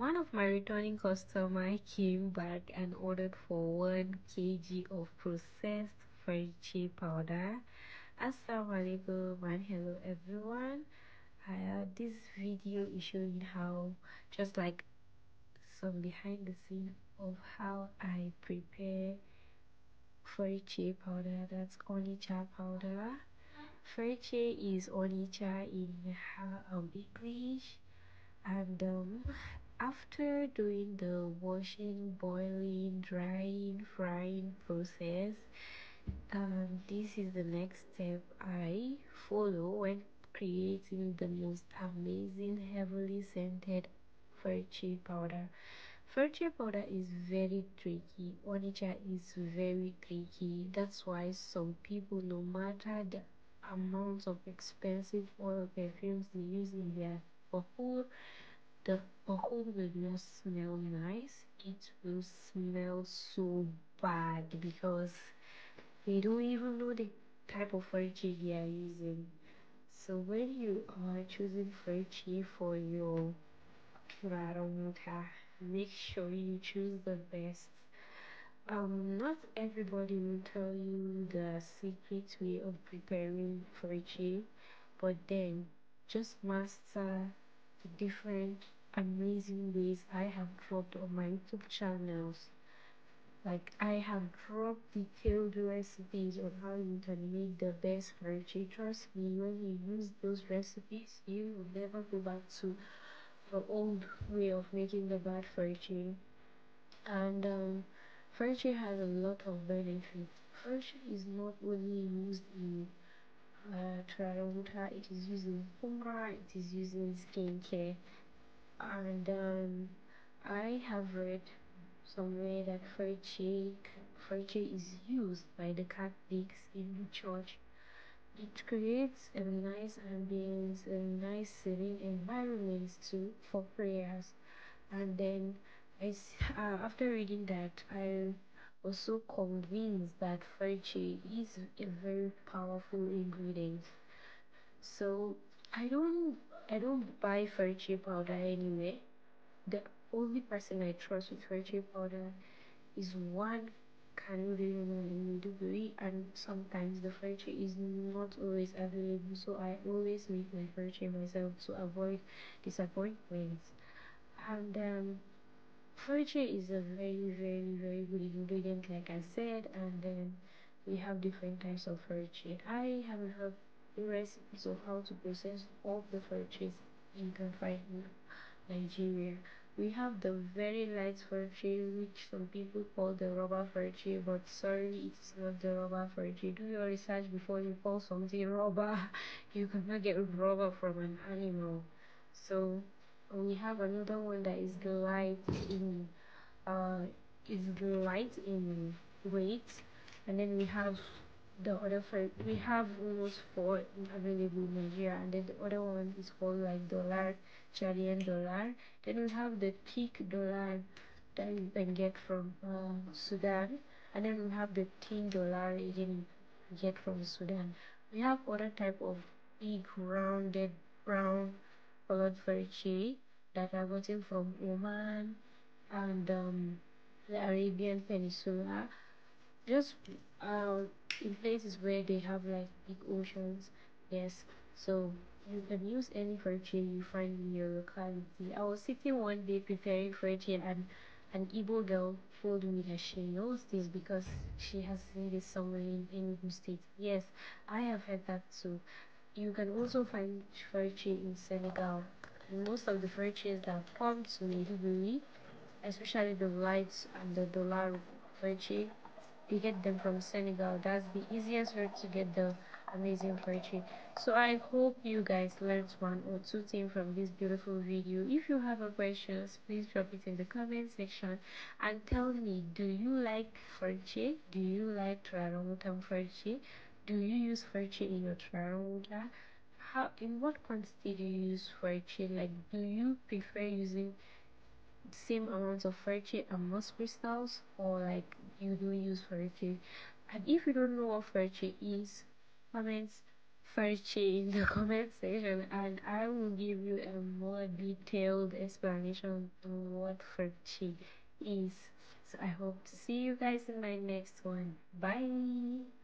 One of my returning customer came back and ordered for 1 kg of processed furniture powder. Assalamu alaikum and hello everyone. This video is showing how, just like some behind the scene of how I prepare furniture powder. That's onycha powder. Furniture is onycha in English. And after doing the washing, boiling, drying, frying process, this is the next step I follow when creating the most amazing heavily scented furniture powder. Furniture powder is very tricky. Onycha is very tricky. That's why some people, no matter the amounts of expensive oil perfumes they use in their Bakhoor, the Bakhoor will not smell nice. It will smell so bad because they don't even know the type of furniture they are using. So when you are choosing furniture for your Raronta, make sure you choose the best. Not everybody will tell you the secret way of preparing furniture, but then just master the different amazing ways I have dropped on my YouTube channels. Like, I have dropped detailed recipes on how you can make the best furniture. Trust me, when you use those recipes, you will never go back to the old way of making the bad furniture. And furniture has a lot of benefits. Furniture is not only used in Toronto, it is used in Humra, it is used in skincare. And I have read somewhere that furniture is used by the Catholics in the church. It creates a nice ambience, a nice serene environment too for prayers. And then after reading that, I was so convinced that furniture is a very powerful ingredient. So I don't buy furniture powder anyway. The only person I trust with furniture powder is one Kanuri in Dubui, and sometimes the furniture is not always available, so I always make my furniture myself to avoid disappointments. And furniture is a very, very, very good ingredient, like I said, and then we have different types of furniture. I have heard recipes of how to process all the furniture you can find in Nigeria. We have the very light furniture, which some people call the rubber furniture, but sorry, it's not the rubber furniture. Do your research before you call something rubber. You cannot get rubber from an animal. So we have another one that uh is light in weight, and then we have the other we have almost four available in Nigeria, and then the other one is called like dollar, Chilean dollar. Then we have the thick dollar that you can get from Sudan, and then we have the thin dollar you can get from Sudan. We have other type of big rounded brown colored furniture that are gotten from Oman and the Arabian Peninsula, just uh, in places where they have like big oceans. Yes, so you can use any furniture you find in your locality. I was sitting one day preparing furniture, and an Igbo girl told me that she knows this because she has seen this somewhere in Enugu State. Yes, I have heard that too. You can also find furniture in Senegal. Most of the furniture that come to Maiduguri, especially the lights and the dollar furniture, you get them from Senegal. That's the easiest way to get the amazing furniture. So I hope you guys learned one or two things from this beautiful video. If you have a questions, please drop it in the comment section and tell me, do you like furniture? Do you like Trarongutan furniture? Do you use furniture in your Traronguta? How, in what quantity do you use furniture? Like, do you prefer using same amounts of furniture and most crystals, or like you don't use furniture? And if you don't know what furniture is, comment Ferchi in the comment section, and I will give you a more detailed explanation on what Ferchi is. So I hope to see you guys in my next one. Bye.